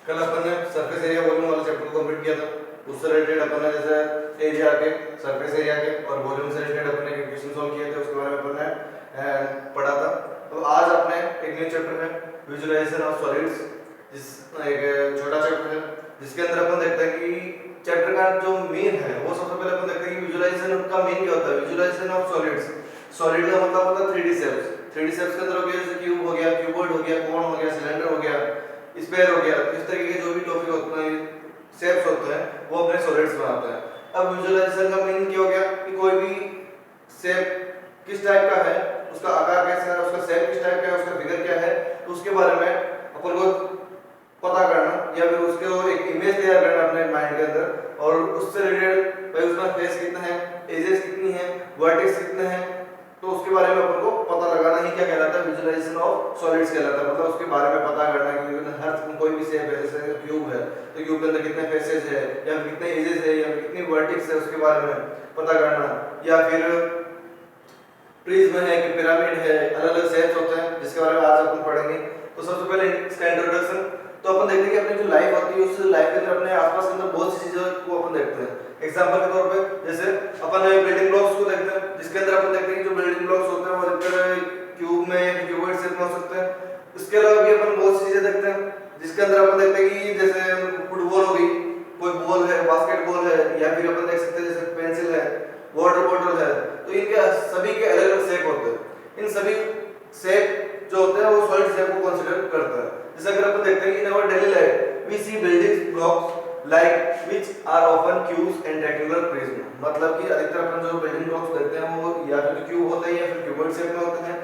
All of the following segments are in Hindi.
कल अपन ने सरफेस एरिया वॉल्यूम वाला चैप्टर को कंप्लीट किया था। उससे रिलेटेड अपन ने जैसे एरिया के, सरफेस एरिया के और वॉल्यूम से रिलेटेड अपन ने इक्वेशन सॉल्व किए थे, उसके बारे में अपन ने पढ़ा था। तो आज अपने एक न्यू चैप्टर है विजुअलाइजेशन ऑफ सॉलिड्स, जिस एक छोटा चैप्टर है जिसके अंदर अपन देखते हैं कि चैप्टर का जो मेन है वो सबसे पहले अपन देखते हैं कि विजुअलाइजेशन का मेन क्या होता है। विजुअलाइजेशन ऑफ सॉलिड्स, सॉलिड का मतलब होता है 3D शेप्स। 3D शेप्स के अंदर हो गया जैसे क्यूब हो गया, क्यूबॉइड हो गया, कोन हो गया, सिलेंडर हो गया, स्फीयर हो गया। इस तरीके के जो भी टॉपिक होते हैं, शेप्स होते हैं, वो अपने सॉलिड्स बनाते हैं। अब विजुअलाइजेशन का मीनिंग क्या हो गया कि कोई भी शेप किस टाइप का है, उसका आकार कैसा है, उसका शेप किस टाइप का है, उसका फिगर क्या है, तो उसके बारे में अपन को पता करना या फिर उसके एक इमेज तैयार करना अपने माइंड के अंदर, और उससे रिलेटेड भाई उसका फेस कितना है, एजेस कितनी है, वर्टेक्स कितने हैं, तो उसके बारे में अपन को पता लगाना ही क्या कहलाता है, विजुअलाइजेशन ऑफ सॉलिड्स कहलाता है। मतलब उसके बारे में पता करना कि हर कोई भी शेप है, जैसे क्यूब है तो क्यूब के अंदर कितने फेसेस है या कितने एजेस है या कितनी वर्टेक्स है, उसके बारे में पता करना। या फिर प्रिज्म है कि पिरामिड है, अलग अलग शेप्स होते हैं जिसके बारे में आज अपन पढ़ेंगे। तो सबसे पहले इसका इंट्रोडक्शन। तो अपन देखते हैं कि अपनी जो लाइफ होती है उस लाइफ के अंदर अपने आसपास के अंदर बहुत सी चीजों को अपन देखते हैं। एग्जांपल के तौर पे जैसे अपन बिल्डिंग ब्लॉक्स को देखते हैं, जिसके अंदर अपन देखते हैं कि जो बिल्डिंग ब्लॉक्स होते हैं वो अधिकतर क्यूब में या क्यूबॉइड शेप में हो सकते हैं। इसके अलावा भी अपन बहुत सी चीजें देखते हैं जिसके अंदर अपन देखते हैं कि जैसे फुटबॉल हो गई, कोई बॉल है, बास्केटबॉल है, या फिर अपन देख सकते हैं जैसे पेंसिल है, वाटर बॉटल है। तो इनके सभी के अलग अलग शेप होते हैं। इन सभी शेप जो होते हैं वो सॉलिड शेप को कंसीडर करता है। जैसे अगर अपन देखते हैं कि in our daily life we see building blocks like which are often cubes and rectangular prism. मतलब कि अधिकतर अपन जो बिल्डिंग ब्लॉक्स देखते हैं वो या फिर क्यूब होते हैं या फिर क्यूबॉइड शेप में होते हैं,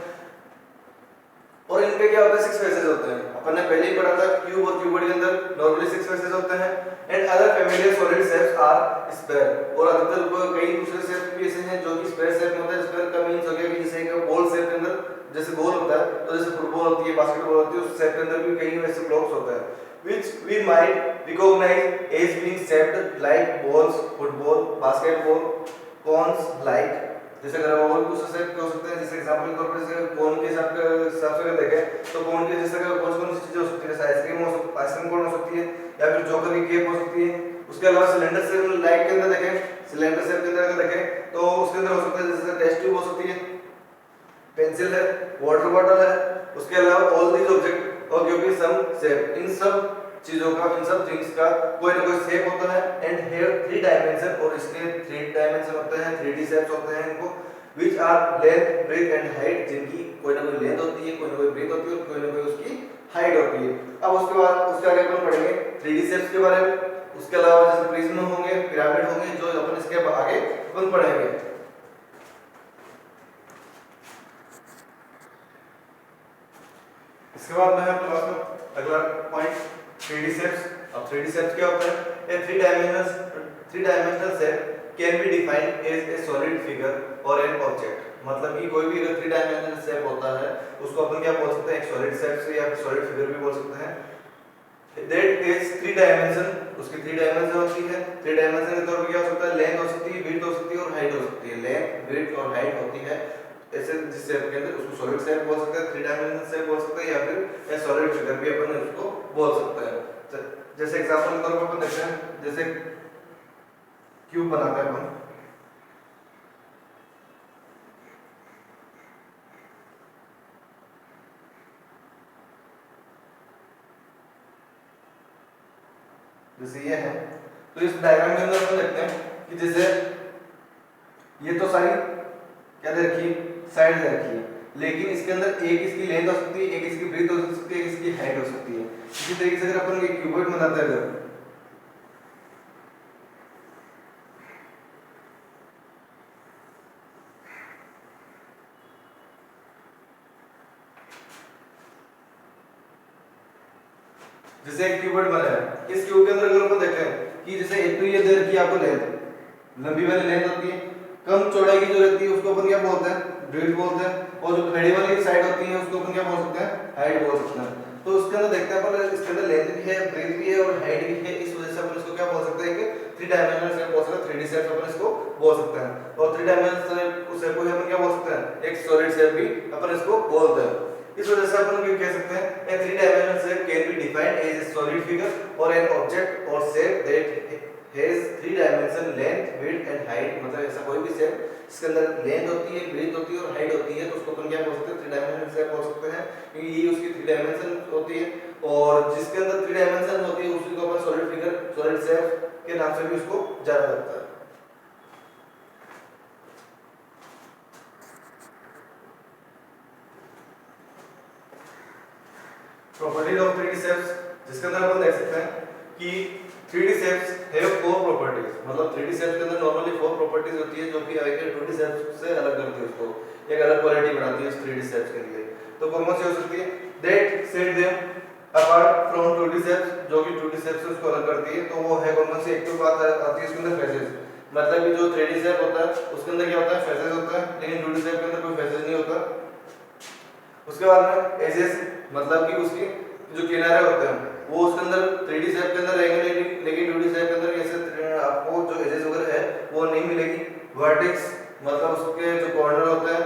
और इनके क्या होता है, 6 फेसेस होते हैं। अपन ने पहले ही पढ़ा था क्यूब और क्यूबॉइड के अंदर नॉर्मली 6 फेसेस होते हैं। And other familiar solid shapes are sphere, और अधिकतर कई दूसरे शेप भी ऐसे हैं जो कि स्फीयर शेप में होते हैं। स्फीयर का मींस हो गया कि जैसे एक बॉल शेप के अंदर जैसे गोल होता है, तो जैसे फुटबॉल होती है, बास्केटबॉल होती है, उस शेप के अंदर भी कई वैसे ब्लॉक्स होते हैं which we might recognize as being shaped like balls, football, basketball, cones like। जैसे अगर और कुछ शेप हो सकते हैं, जैसे एग्जांपल के तौर पर जैसे कोन के हिसाब से अगर देखें तो कोन के जैसे कौन सी चीजें हो सकती है, जैसे आइसक्रीम कोन हो सकती है या फिर जोकर की केप हो सकती है। उसके अलावा सिलेंडर शेप लाइक के अंदर देखें, सिलेंडर शेप के अंदर अगर देखें तो उसके अंदर हो सकता है जैसे टेस्ट ट्यूब हो सकती है, पेंसिल है, वाटर बॉटल है। उसके अलावा ऑल दीज ऑब्जेक्ट और गिव मी सम शेप, इन सब चीजों का, इन सब थिंग्स का कोई ना कोई शेप होता है। एंड हियर 3 डायमेंशन, और इसके 3 डायमेंशन होते हैं, 3D शेप्स होते हैं इनको, which are length, breadth and height, जिनकी कोई ना कोई लेंथ होती है, कोई ना कोई ब्रेथ होती है और कोई ना कोई उसकी हाइट होती है। अब उसके बाद उसके आगे अपन पढ़ेंगे 3D शेप्स के बारे में। उसके अलावा जैसे प्रिज्म होंगे, पिरामिड होंगे, जो अपन इसके आगे अपन पढ़ेंगे। इसके बाद में हम क्लास में अगला पॉइंट 3D शेप्स। अब 3D शेप्स क्या होता है? A 3 dimensional shape can be defined as a solid figure और एन ऑब्जेक्ट। मतलब कि कोई भी अगर 3 डायमेंशनल शेप होता है उसको अपन क्या बोल सकते हैं, एक सॉलिड शेप से या फिर सॉलिड फिगर भी बोल सकते हैं। दैट इज 3 डायमेंशन, उसकी 3 डायमेंशन होती है। 3 डायमेंशन के तौर पे क्या हो सकता है, लेंथ हो सकती है, विड्थ हो सकती है और हाइट हो सकती है। लेंथ, विड्थ और हाइट होती है ऐसे जिस शेप के अंदर, उसको सॉलिड शेप बोल सकते हैं, 3 डायमेंशनल शेप बोल सकते हैं, या फिर ए सॉलिड फिगर भी अपन उसको बोल सकते हैं। जैसे एग्जांपल के तौर पर अपन देखते हैं, जैसे क्यूब बनाते हैं अपन, जैसे ये है। तो इस डायग्राम के अंदर अपन देखते हैं कि जैसे ये तो सारी क्या दे रखी है, साइड दे रखी है, लेकिन इसके अंदर एक इसकी लेंथ हो सकती है, एक इसकी ब्रेथ हो सकती है, एक इसकी हाइट हो सकती है। इसी तरीके से अगर अपन एक क्यूबॉइड बनाते हैं, अगर जैसे एक क्यूबॉइड बना है, इस क्यूब के अंदर अगर अपन देखें कि जैसे एक तो ये दे रखी है आपको लेंथ, लंबी वाली लेंथ होती है, कम चौड़ाई की जो रहती है उसको अपन क्या बोलते हैं, ब्रेथ बोलते हैं, और जो खड़ी वाली साइड होती है उसको अपन क्या बोल सकते हैं, हाइट बोल सकते हैं। तो उसके अंदर देखते हैं अपन, इसके अंदर लेंथ भी है, ब्रेथ भी है और हाइट भी है। इस वजह से अपन इसको क्या बोल सकते हैं कि 3 डायमेंशनल शेप बोल सकते हैं, 3D शेप अपन इसको बोल सकते हैं। और 3 डायमेंशनल शेप को अपन क्या बोल सकते हैं, एक सॉलिड शेप भी अपन इसको बोलते हैं। इस वजह से अपन क्या कह सकते हैं, a three dimensional shape can be defined as a solid figure और एन ऑब्जेक्ट और shape that has three dimension length width and height. मतलब ऐसा कोई भी शेप जिसके अंदर लेंथ होती है, विड्थ होती है और हाइट होती है, तो उसको अपन क्या बोल सकते हैं, थ्री डायमेंशनल शेप बोल सकते हैं, क्योंकि ये उसकी थ्री डायमेंशन होती है। और जिसके अंदर थ्री डायमेंशन होती है उसी को अपन सॉलिड फिगर, सॉलिड शेप के नाम से भी उसको जाना जाता है। प्रॉपर्टीज ऑफ 3D शेप्स, जिसके अंदर अपन देख सकते हैं कि 3D shapes have four properties. मतलब 3D शेप्स के अंदर नॉर्मली फोर प्रॉपर्टीज होती है जो कि 2D शेप्स से अलग करती है, उसको एक अलग क्वालिटी बनाती है इस 3D शेप्स के लिए। तो कौन सी हो सकती है, that set them apart from 2D shapes, जो कि 2D शेप्स से उसको अलग करती है। तो वो है कौन सी, एक तो बात आती है इसके अंदर फेसेस। मतलब कि जो 3D शेप होता है उसके अंदर क्या होता है, फेसेस होता है, लेकिन 2D शेप के अंदर कोई फेसेस नहीं होता। उसके बाद में एजेस, मतलब कि उसके जो किनारे होते हैं वो उसके अंदर 3D शेप के अंदर रहेंगे, लेकिन 2D शेप के अंदर कैसे आपको जो एजेस वगैरह है वो नहीं मिलेगी। वर्टेक्स, मतलब उसके जो कॉर्नर होते हैं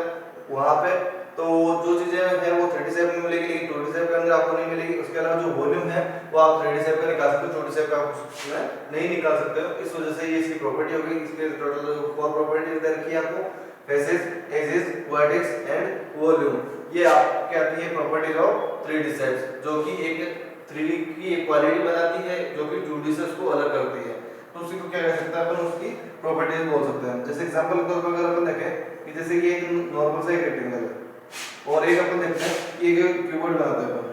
वहां पे, तो जो चीजें हैं वो 3D शेप में मिलेगी, लेकिन 2D शेप के अंदर आपको नहीं मिलेगी। उसके अलावा जो वॉल्यूम है वो आप 3D शेप का निकाल सकते हो, 2D शेप का आप उसमें नहीं निकाल सकते हो। इस वजह से ये इसकी प्रॉपर्टी होगी। इसके टोटल 4 प्रॉपर्टी दे रखी है आपको, faces, edges, vertex and volume. ये आप क्या आती है प्रॉपर्टीज ऑफ 3D शेप्स, जो कि एक 3D की एक क्वालिटी बनाती है जो कि 2D से उसको अलग करती है। तो उसी को क्या कह सकते हैं अपन, उसकी प्रॉपर्टीज बोल सकते हैं। जैसे एग्जांपल के तौर पर अगर अपन देखें कि जैसे ये एक नॉर्मल सा एक रेक्टेंगल है और एक अपन देखते हैं कि एक क्यूबॉइड बनाते हैं अपन।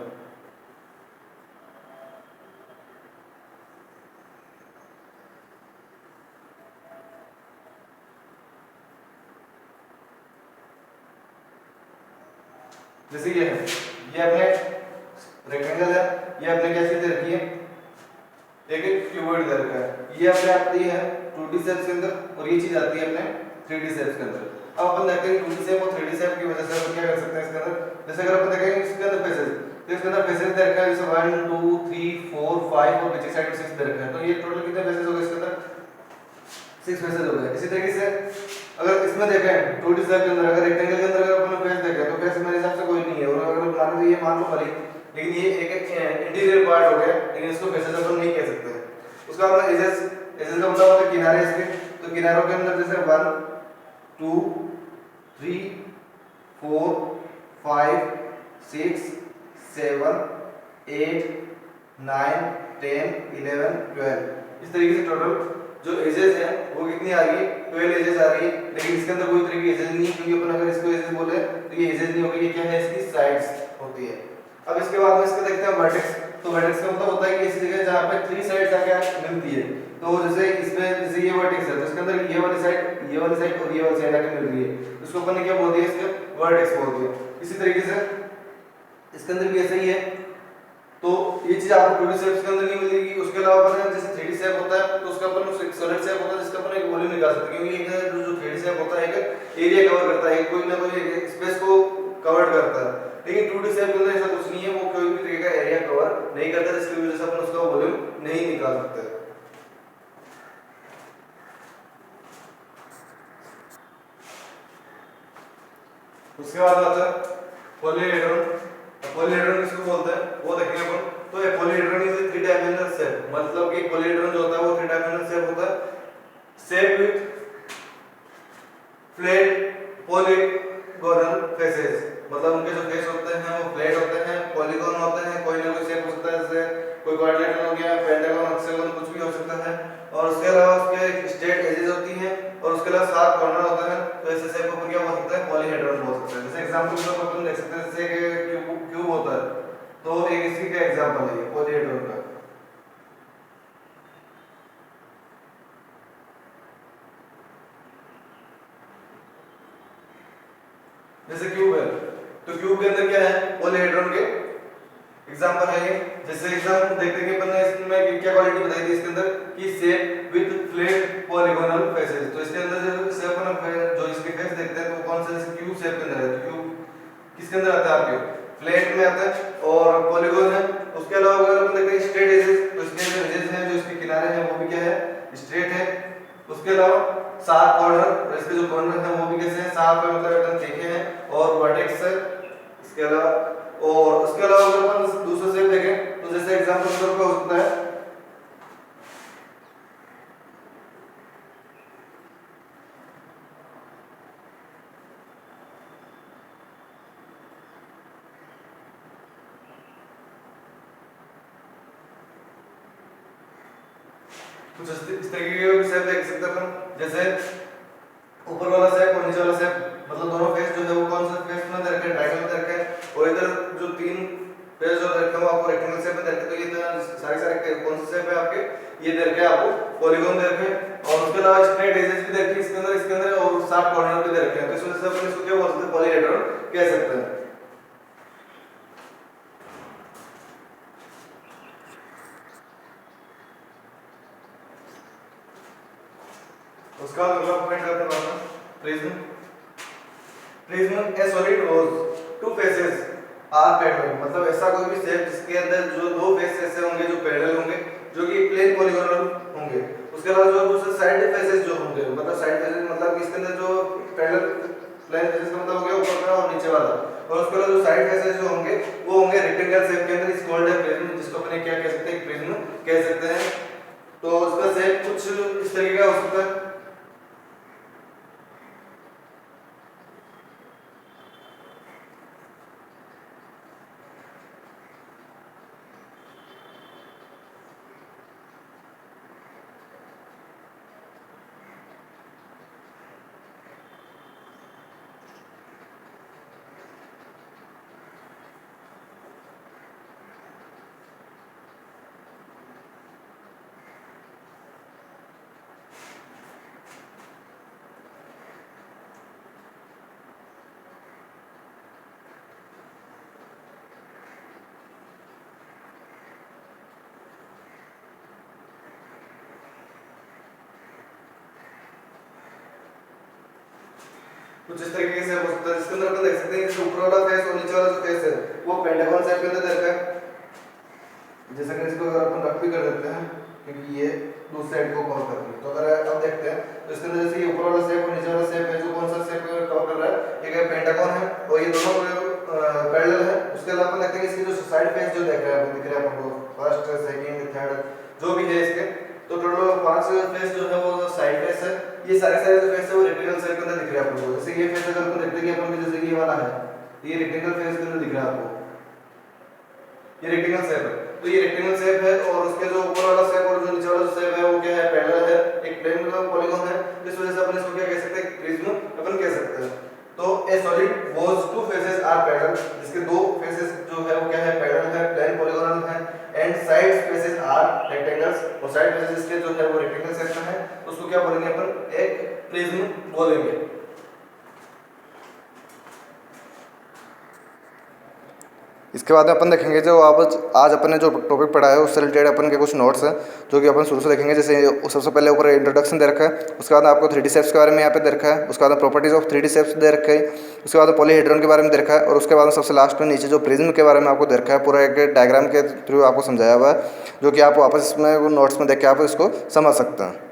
जैसे ये है, ये अपने रेक्टेंगल है, ये अपने क्या चीज दे रखी है, एक क्यूबॉइड दे रखा है। ये अपने आती है 2D शेप्स के अंदर और ये चीज आती है अपने 3D शेप्स के अंदर। अब अपन देखते हैं 2D शेप और 3D शेप की वजह से अपन क्या कर सकते हैं इसके अंदर। जैसे अगर अपन देखेंगे इसके अंदर फेसेस, तो इसके अंदर फेसेस दे रखा है जैसे 1 2 3 4 5 और पीछे साइड में 6 दे रखा है। तो ये टोटल कितने फेसेस हो गए इसके अंदर, 6 फेसेस हो गए। इसी तरीके से अगर इसमें देखें 2D शेप के अंदर, अगर रेक्टेंगल के अंदर अगर अपन फेस देखें तो फेस मेरे हिसाब से कोई नहीं है, और अगर मान लो ये मान लो भले, लेकिन ये एक इंटीरियर पार्ट हो गया, लेकिन इसको फेसेस अपन नहीं कह सकते। उसका मतलब एजेस, एजेस का मतलब होता है किनारे इसके। तो किनारों के अंदर जैसे 1 2 3 4 5 6 7 8 9 10 11 12, इस तरीके से टोटल जो एजेस हैं वो कितनी आ रही है, 12 एजेस आ रही है। लेकिन इसके अंदर कोई तरह की एजेस नहीं है, क्योंकि अपन अगर इसको एजेस बोले तो ये एजेस नहीं होगी, ये क्या है, इसकी साइड्स होती है। अब इसके बाद में इसको देखते हैं वर्टेक्स। तो वर्टेक्स का मतलब होता है कि ऐसी जगह जहां पे 3 साइड्स आके मिलती है। तो जैसे इसमें जैसे ये वर्टेक्स है तो इसके अंदर ये वाली साइड, ये वाली साइड और ये वाली साइड आके मिल रही है, उसको अपन ने क्या बोल दिया, इसके वर्टेक्स बोल दिया। इसी तरीके से इसके अंदर भी ऐसा ही है। तो ये चीज आपको 2D शेप्स के अंदर नहीं मिलेगी। उसके अलावा अपन जैसे 3D शेप होता है तो उसका अपन एक सॉलिड शेप होता है जिसका अपन एक वॉल्यूम निकाल सकते हैं, क्योंकि एक जो 3D शेप होता है एक एरिया कवर करता है, कोई ना कोई स्पेस को कवर करता है। लेकिन 2D शेप के अंदर ऐसा कुछ नहीं है, वो कोई भी तरीके का एरिया कवर नहीं करता, जिसकी वजह से अपन उसका वॉल्यूम नहीं निकाल सकते। उसके बाद आता है पॉलीहेड्रॉन। पॉलीहेड्रॉन किसको बोलते हैं वो देखेंगे अपन। तो ये polyhedron is a 3 dimensional shape, मतलब कि पॉलीहेड्रॉन जो होता है वो 3 डायमेंशनल शेप होता है, shape with flat polygonal faces. मतलब उनके जो फेस होते हैं वो फ्लैट होते हैं, पॉलीगॉन होते हैं, कोई ना कोई शेप हो सकता है, जैसे कोई क्वाड्रिलेटरल हो गया, पेंटागन, हेक्सागन, कुछ भी हो सकता है। और उसके अलावा उसके स्ट्रेट एजेस होती हैं और उसके अलावा 7 कॉर्नर होते हैं। तो ऐसे शेप को क्या बोल सकते हैं, पॉलीहेड्रॉन बोल सकते हैं। जैसे एग्जांपल के तौर पर अपन देख सकते हैं, जैसे क्यूब होता है, तो एक इसी का एग्जांपल है पॉलीहेड्रॉन का। जैसे क्यूब है तो क्यूब के अंदर क्या है, पॉलीहेड्रॉन के एग्जांपल है ये। जैसे एग्जांपल देखते हैं कि अपन ने इसमें क्या क्वालिटी बताई थी इसके अंदर कि shape with flat polygonal faces. तो इसके अंदर जो शेप अपन जो इसके फेस देखते हैं तो कौन सा, जैसे क्यूब शेप के अंदर है, तो क्यूब किसके अंदर आता है, आपके फ्लैट में आता है और पॉलीगॉन है। उसके अलावा अगर अपन देखते हैं स्ट्रेट एजेस, तो इसके जो एजेस हैं, जो इसके किनारे हैं वो भी क्या है, स्ट्रेट है। उसके अलावा 7 कॉर्नर, और इसके जो कॉर्नर हैं वो भी कैसे हैं, 7 पे मतलब एकदम तीखे हैं। और वर्टेक्स इसके अलावा अगर अपन दूसरे शेप देखें तो जैसे एग्जांपल के तौर पे हो सकता है कुछ इस तरीके के भी शेप देख सकते हैं अपन। जैसे ऊपर वाला शेप और नीचे वाला शेप, मतलब दोनों फेस जो है वो कौन सा फेस में दे रखे हैं, ट्रायंगल में दे रखे हैं, और इधर जो तीन फेस जो दे रखे हैं वो आपको रेक्टेंगल शेप में दे रखे हैं। तो ये सारे कौन सा शेप है आपके, ये दे रखे हैं आपको पॉलीगॉन दे रखे हैं, और उसके अलावा स्ट्रेट एजेस भी दे रखे हैं इसके अंदर और शार्प कॉर्नर भी दे रखे हैं। तो इस वजह से अपन इसको क्या बोल सकते हैं, पॉलीहेड्रॉन कह सकते हैं। उसका अगला पॉइंट करते हैं prism. Prism a solid whose two faces are parallel, मतलब ऐसा कोई भी शेप जिसके अंदर जो दो फेस ऐसे होंगे जो पैरेलल होंगे, जो कि प्लेन पॉलीगोनल होंगे। उसके अलावा जो दूसरे साइड फेसेस जो होंगे, मतलब साइड फेसेस मतलब इसके अंदर जो पैरेलल प्लेन फेसेस का मतलब हो गया ऊपर का और नीचे वाला, और उसके अलावा जो साइड फेसेस जो होंगे वो होंगे रेक्टेंगल शेप के अंदर। इस कॉल्ड है प्रिज्म, जिसको अपन क्या कह सकते हैं, प्रिज्म कह सकते हैं। तो उसका शेप कुछ इस तरीके का हो सकता है। कुछ इस तरीके से हो सकता है, जिसके अंदर अपन देख सकते हैं कि ऊपर वाला फेस और नीचे वाला जो फेस है वो पेंटागन शेप के अंदर दे रखा है। जैसे कि इसको अगर अपन रफ भी कर देते हैं क्योंकि ये दूसरी साइड को कवर कर रही है, तो अगर अब देखते हैं तो इसके अंदर जैसे ये ऊपर वाला शेप और नीचे वाला शेप है, जो कौन सा शेप कवर कर रहा है, एक पेंटागन है और ये दोनों पैरेलल है। उसके अलावा अपन देखते हैं इसके जो साइड फेस जो दिख रहा है आपको, फर्स्ट सेकंड थर्ड जो भी है इसके, तो टोटल 5 फेस जो है वो साइड फेस है। ये सारे जो फेस है वो रेक्टेंगल शेप के अंदर दिख रहा है आपको। जैसे ये फेस अगर अपन देखते हैं कि अपन जैसे कि ये वाला है, ये रेक्टेंगल फेस के अंदर दिख रहा है आपको, ये रेक्टेंगल शेप है। तो ये रेक्टेंगल शेप है और उसके जो ऊपर वाला शेप और जो नीचे वाला शेप है वो क्या है, पैरेलल है, एक प्लेन पॉलीगॉन है। इस वजह से अपन इसको क्या कह सकते हैं, प्रिज्म अपन कह सकते हैं। तो ए solid whose two faces are parallel, जिसके दो फेसेस जो है वो क्या है, पैरेलल है, प्लेन पॉलीगोनल है, and side faces are rectangles, और साइड फेसेस इसके जो है वो रेक्टेंगल शेप में है, तो उसको क्या बोलेंगे अपन, एक प्रिज्म बोलेंगे। इसके बाद में अपन देखेंगे जो आज अपन ने जो टॉपिक पढ़ा है उससे रिलेटेड अपन के कुछ नोट्स हैं जो कि अपन शुरू से देखेंगे। जैसे सबसे पहले ऊपर इंट्रोडक्शन दे रखा है, उसके बाद आपको 3D शेप्स के बारे में यहाँ पे दे रखा है, उसके बाद प्रॉपर्टीज ऑफ 3D शेप्स दे रखा है, उसके बाद पॉलीहेड्रॉन के बारे में दे रखा है, और उसके बाद सबसे लास्ट में नीचे जो प्रिज्म के बारे में आपको दे रखा है, पूरा एक डायग्राम के थ्रू आपको समझाया हुआ है, जो कि आप वापस में नोट्स में देख के आप इसको समझ सकते हैं।